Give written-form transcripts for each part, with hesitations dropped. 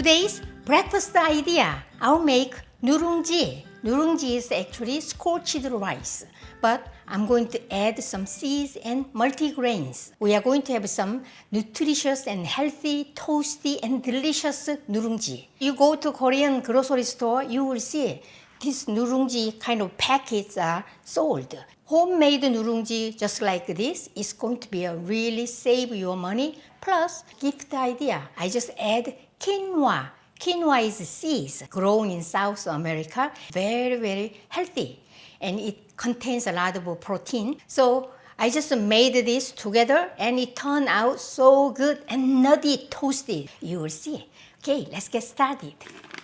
Today's breakfast idea, I'll make Nurungji. Nurungji is actually scorched rice, but I'm going to add some seeds and multigrains. We are going to have some nutritious and healthy, toasty and delicious Nurungji. You go to Korean grocery store, you will see these Nurungji kind of packets are sold. Homemade Nurungji just like this is going to be a really save your money. Plus, gift idea, I just add quinoa. Quinoa is seeds grown in South America, very, very healthy. And it contains a lot of protein. So I just made this together and it turned out so good and nutty toasted. You will see. Okay, let's get started.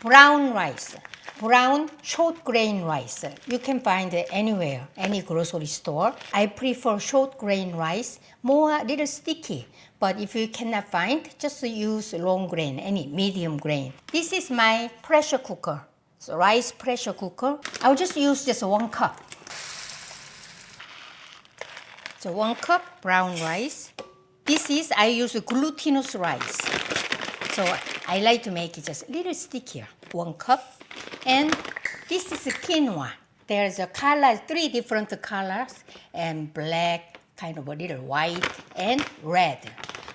Brown rice. Brown short grain rice. You can find it anywhere, any grocery store. I prefer short grain rice, more a little sticky. But if you cannot find, just use long grain, any medium grain. This is my pressure cooker. So rice pressure cooker. I'll just use just 1 cup. So 1 cup brown rice. This is, I use glutinous rice. So I like to make it just a little stickier. 1 cup. And this is quinoa. There's a color, 3 different colors, and black, kind of a little white, and red.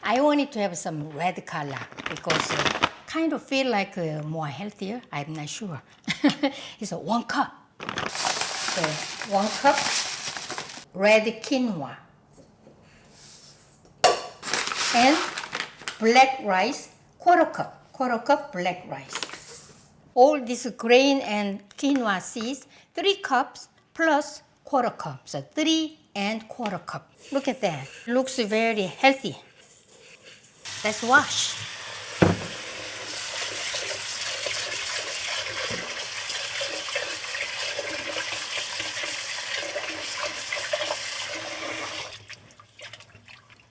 I want it to have some red color because kind of feel like more healthier. I'm not sure. It's 1 cup. So 1 cup red quinoa. And black rice, 1/4 cup. 1/4 cup black rice. All this grain and quinoa seeds, 3 cups plus 1/4 cup. So 3 and 1/4 cup. Look at that. Looks very healthy. Let's wash.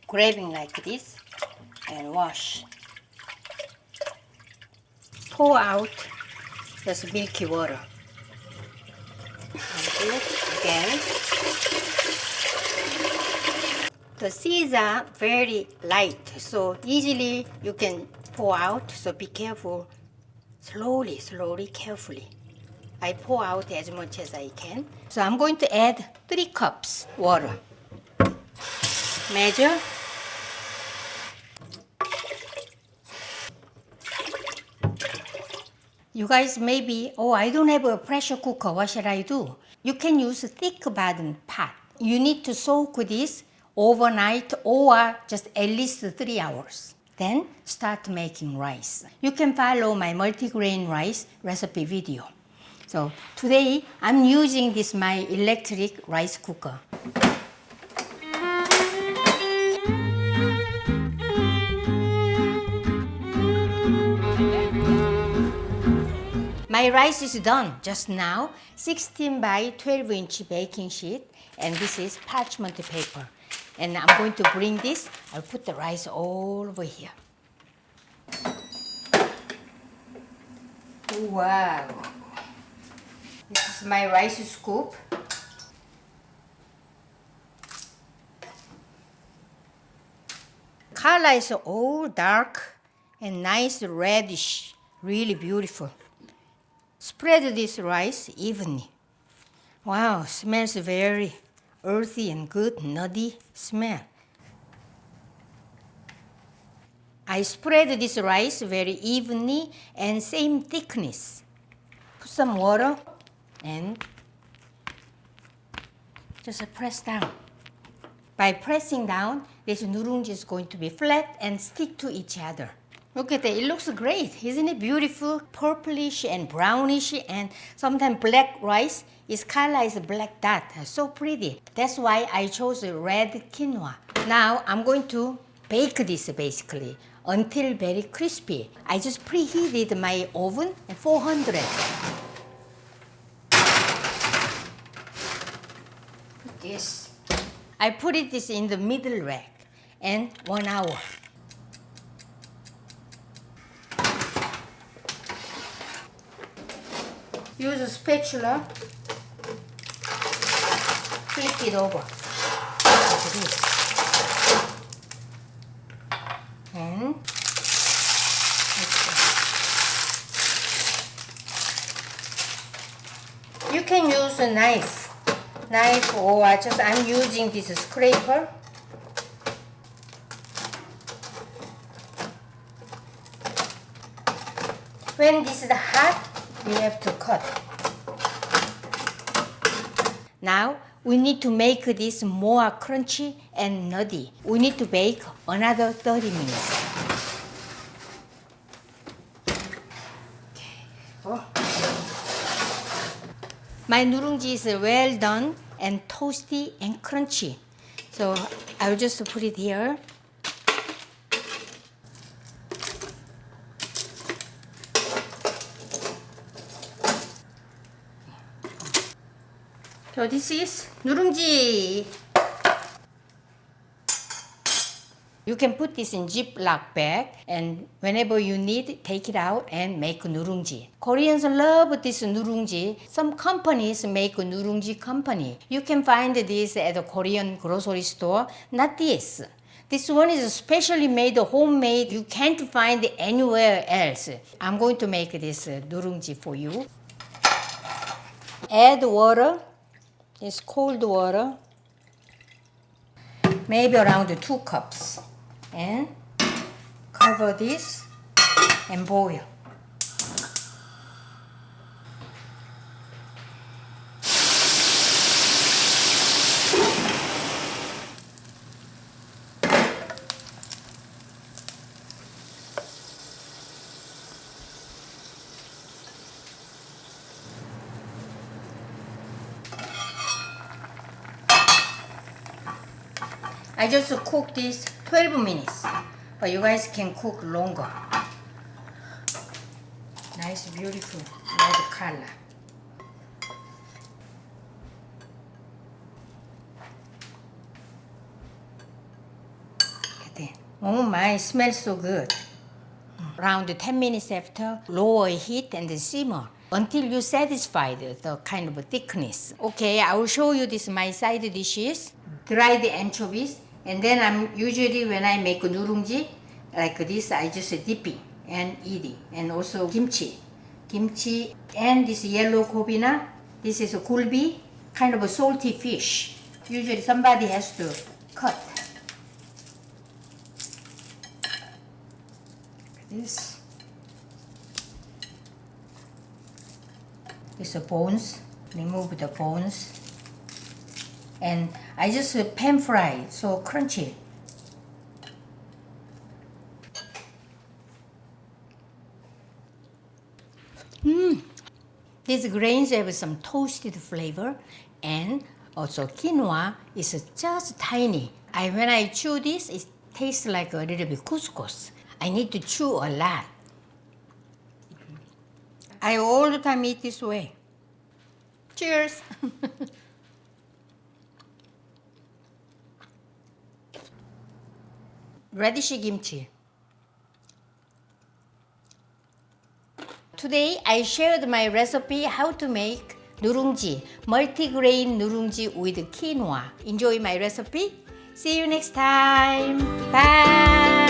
Grabbing like this and wash. Pour out this milky water. And do it again. The seeds are very light, so easily you can pour out, so be careful. Slowly, carefully. I pour out as much as I can. So I'm going to add 3 cups water. Measure. You guys may be, oh, I don't have a pressure cooker, what should I do? You can use a thick bottom pot. You need to soak this overnight or just at least 3 hours. Then start making rice. You can follow my multigrain rice recipe video. So today I'm using this my electric rice cooker. My rice is done just now, 16 by 12 inch baking sheet, and this is parchment paper. And I'm going to bring this, I'll put the rice all over here. Wow. This is my rice scoop. Color is all dark and nice reddish, really beautiful. Spread this rice evenly. Wow, smells very earthy and good, nutty smell. I spread this rice very evenly and same thickness. Put some water and just press down. By pressing down, this nurungji is going to be flat and stick to each other. Look at that, it looks great, isn't it beautiful? Purplish and brownish and sometimes black rice. Its color is a black dot, so pretty. That's why I chose red quinoa. Now I'm going to bake this basically until very crispy. I just preheated my oven at 400. This. I put this in the middle rack and 1 hour. Use a spatula, flip it over like this. And a knife or just I'm using this scraper. When this is hot, we have to cut. Now we need to make this more crunchy and nutty. We need to bake another 30 minutes. Okay. Oh. My nurungji is well done and toasty and crunchy. So I'll just put it here. So this is nurungji. You can put this in Ziploc bag and whenever you need, take it out and make nurungji. Koreans love this nurungji. Some companies make nurungji company. You can find this at a Korean grocery store. Not this. This one is specially made, homemade. You can't find it anywhere else. I'm going to make this nurungji for you. Add water. It's cold water, maybe around 2 cups, and cover this and boil. I just cooked this 12 minutes, but you guys can cook longer. Nice, beautiful red color. Look at that. Oh my, it smells so good. Around 10 minutes after, lower heat and simmer until you're satisfied the kind of thickness. Okay, I will show you this my side dishes. Dried anchovies. And then I'm usually when I make nurungji like this, I just dip it and eat it. And also kimchi, and this yellow kobina. This is a gulbi, kind of a salty fish. Usually somebody has to cut. Like this. It's the bones. Remove the bones. And I just pan fry it, so crunchy. These grains have some toasted flavor, and also quinoa is just tiny. When I chew this, it tastes like a little bit couscous. I need to chew a lot. I all the time eat this way. Cheers! Radish kimchi. Today I shared my recipe how to make nurungji, multigrain nurungji with quinoa. Enjoy my recipe. See you next time. Bye.